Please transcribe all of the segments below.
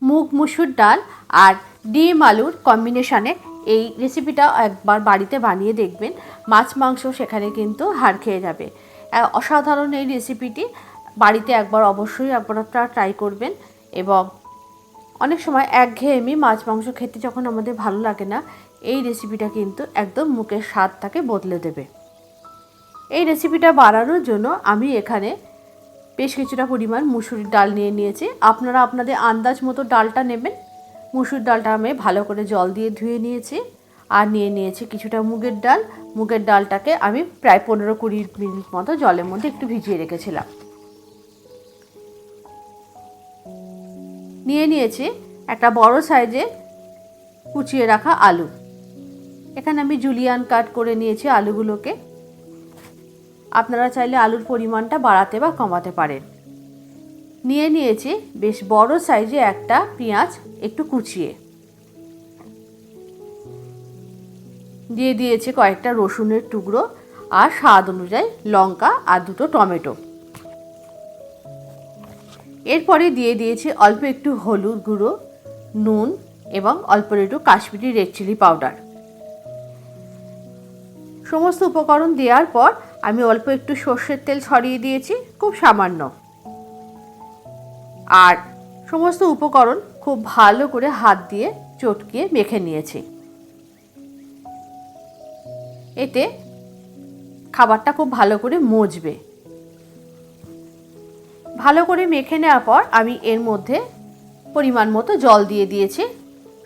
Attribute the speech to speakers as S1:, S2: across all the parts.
S1: মুগ মুসুর ডাল আর ডিম আলুর কম্বিনেশানে এই রেসিপিটা একবার বাড়িতে বানিয়ে দেখবেন। মাছ মাংস সেখানে কিন্তু হার খেয়ে যাবে। অসাধারণ এই রেসিপিটি বাড়িতে একবার অবশ্যই আপনারা ট্রাই করবেন। এবং অনেক সময় একঘেয়েমি মাছ মাংস খেতে যখন আমাদের ভালো লাগে না, এই রেসিপিটা কিন্তু একদম মুখের স্বাদটাকে বদলে দেবে। এই রেসিপিটা বানানোর জন্য আমি এখানে বেশ কিছুটা পরিমাণ মুসুরির ডাল নিয়ে নিয়েছি। আপনারা আপনাদের আন্দাজ মতো ডালটা নেবেন। মুসুর ডালটা আমি ভালো করে জল দিয়ে ধুয়ে নিয়েছি। আর নিয়ে নিয়েছি কিছুটা মুগের ডাল। মুগের ডালটাকে আমি প্রায় 15-20 মিনিট মতো জলের মধ্যে একটু ভিজিয়ে রেখেছিলাম। নিয়ে নিয়েছি একটা বড় সাইজে কুচিয়ে রাখা আলু। এখানে আমি জুলিয়ান কাট করে নিয়েছি আলুগুলোকে। আপনারা চাইলে আলুর পরিমাণটা বাড়াতে বা কমাতে পারেন। নিয়ে নিয়েছি বেশ বড় সাইজে একটা পেঁয়াজ একটু কুচিয়ে। দিয়ে দিয়েছি কয়েকটা রসুনের টুকরো আর স্বাদ অনুযায়ী লঙ্কা আর দুটো টমেটো। এরপরে দিয়ে দিয়েছি অল্প একটু হলুদ গুঁড়ো, নুন এবং অল্প একটু কাশ্মীরি রেড চিলি পাউডার। সমস্ত উপকরণ দেওয়ার পর আমি অল্প একটু সর্ষের তেল ছড়িয়ে দিয়েছি, খুব সামান্য। আর সমস্ত উপকরণ খুব ভালো করে হাত দিয়ে চটকিয়ে মেখে নিয়েছি। এতে খাবারটা খুব ভালো করে মজবে। ভালো করে মেখে নেওয়ার পর আমি এর মধ্যে পরিমাণ মতো জল দিয়ে দিয়েছি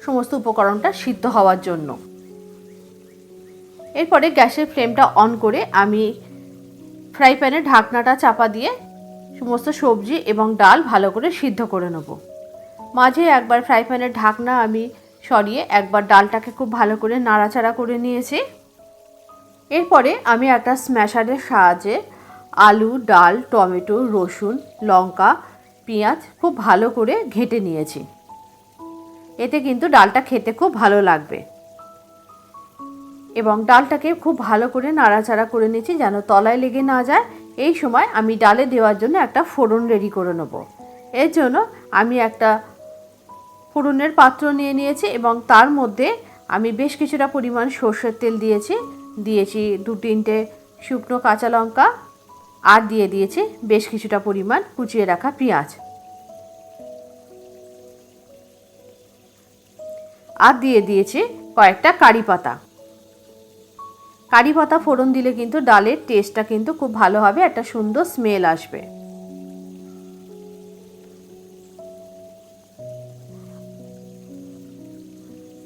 S1: সমস্ত উপকরণটা সিদ্ধ হওয়ার জন্য। এরপরে গ্যাসের ফ্লেমটা অন করে আমি ফ্রাই প্যানের ঢাকনাটা চাপা দিয়ে সমস্ত সবজি এবং ডাল ভালো করে সিদ্ধ করে নেব। মাঝে একবার ফ্রাই প্যানের ঢাকনা আমি সরিয়ে একবার ডালটাকে খুব ভালো করে নাড়াচাড়া করে নিয়েছি। এরপরে আমি একটা স্ম্যাশারের সাহায্যে আলু, ডাল, টমেটো, রসুন, লঙ্কা, পেঁয়াজ খুব ভালো করে ঘেঁটে নিয়েছি। এতে কিন্তু ডালটা খেতে খুব ভালো লাগবে। এবং ডালটাকে খুব ভালো করে নাড়াচাড়া করে নিয়েছি যেন তলায় লেগে না যায়। এই সময় আমি ডালে দেওয়ার জন্য একটা ফোড়ন রেডি করে নেব। এর জন্য আমি একটা ফোড়নের পাত্র নিয়ে নিয়েছি এবং তার মধ্যে আমি বেশ কিছুটা পরিমাণ সর্ষের তেল দিয়েছি। 2-3টে শুকনো কাঁচা লঙ্কা আর দিয়ে দিয়েছি বেশ কিছুটা পরিমাণ কুচিয়ে রাখা পেঁয়াজ। আর দিয়ে দিয়েছি কয়েকটা কারি পাতা। কারি পাতা ফোড়ন দিলে কিন্তু ডালের টেস্টটা কিন্তু খুব ভালো হবে, একটা সুন্দর স্মেল আসবে।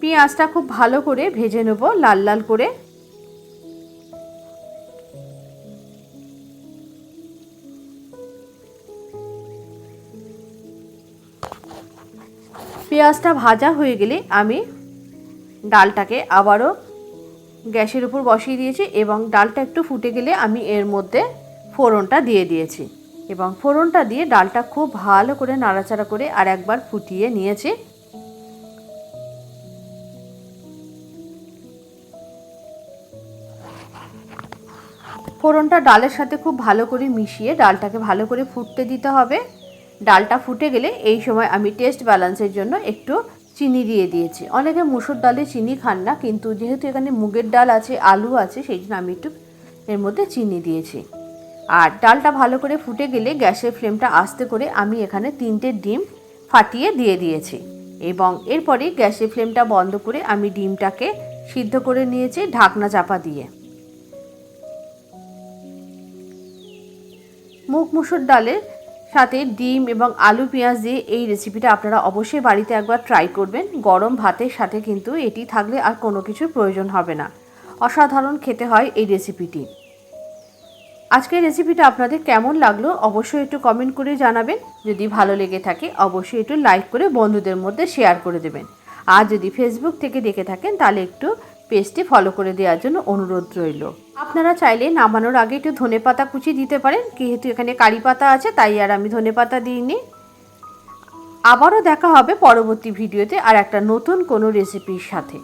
S1: পেঁয়াজটা খুব ভালো করে ভেজে নেব লাল লাল করে। পেঁয়াজটা ভাজা হয়ে গেলে আমি ডালটাকে আবারও গ্যাসের উপর বসিয়ে দিয়েছি এবং ডালটা একটু ফুটে গেলে আমি এর মধ্যে ফোড়নটা দিয়ে দিয়েছি এবং ফোড়নটা দিয়ে ডালটা খুব ভালো করে নাড়াচাড়া করে আর একবার ফুটিয়ে নিয়েছি। ফোড়নটা ডালের সাথে খুব ভালো করে মিশিয়ে ডালটাকে ভালো করে ফুটতে দিতে হবে। ডালটা ফুটে গেলে এই সময় আমি টেস্ট ব্যালেন্সের জন্য একটু চিনি দিয়ে দিয়েছি। অনেকে মুসুর ডালে চিনি খান না, কিন্তু যেহেতু এখানে মুগের ডাল আছে, আলু আছে, সেই জন্য আমি একটু এর মধ্যে চিনি দিয়েছি। আর ডালটা ভালো করে ফুটে গেলে গ্যাসের ফ্লেমটা আস্তে করে আমি এখানে 3টে ডিম ফাটিয়ে দিয়ে দিয়েছি এবং এরপরে গ্যাসের ফ্লেমটা বন্ধ করে আমি ডিমটাকে সিদ্ধ করে নিয়েছি ঢাকনা চাপা দিয়ে। মুগ মুসুর ডালের সাথে ডিম এবং আলু পেঁয়াজ দিয়ে এই রেসিপিটা আপনারা অবশ্যই বাড়িতে একবার ট্রাই করবেন। গরম ভাতের সাথে কিন্তু এটি থাকলে আর কোনো কিছুর প্রয়োজন হবে না। অসাধারণ খেতে হয় এই রেসিপিটি। আজকের রেসিপিটা আপনাদের কেমন লাগলো অবশ্যই একটু কমেন্ট করে জানাবেন। যদি ভালো লেগে থাকে অবশ্যই একটু লাইক করে বন্ধুদের মধ্যে শেয়ার করে দেবেন। আর যদি ফেসবুক থেকে দেখে থাকেন তাহলে একটু পেজটি ফলো করে দেওয়ার জন্য অনুরোধ রইল। আপনারা চাইলে নামানোর আগে একটু ধনেপাতা কুচি দিতে পারেন, যেহেতু এখানে কারি পাতা আছে তাই আর আমি ধনেপাতা দিইনি। আবারও দেখা হবে পরবর্তী ভিডিওতে আর একটা নতুন কোনো রেসিপির সাথে।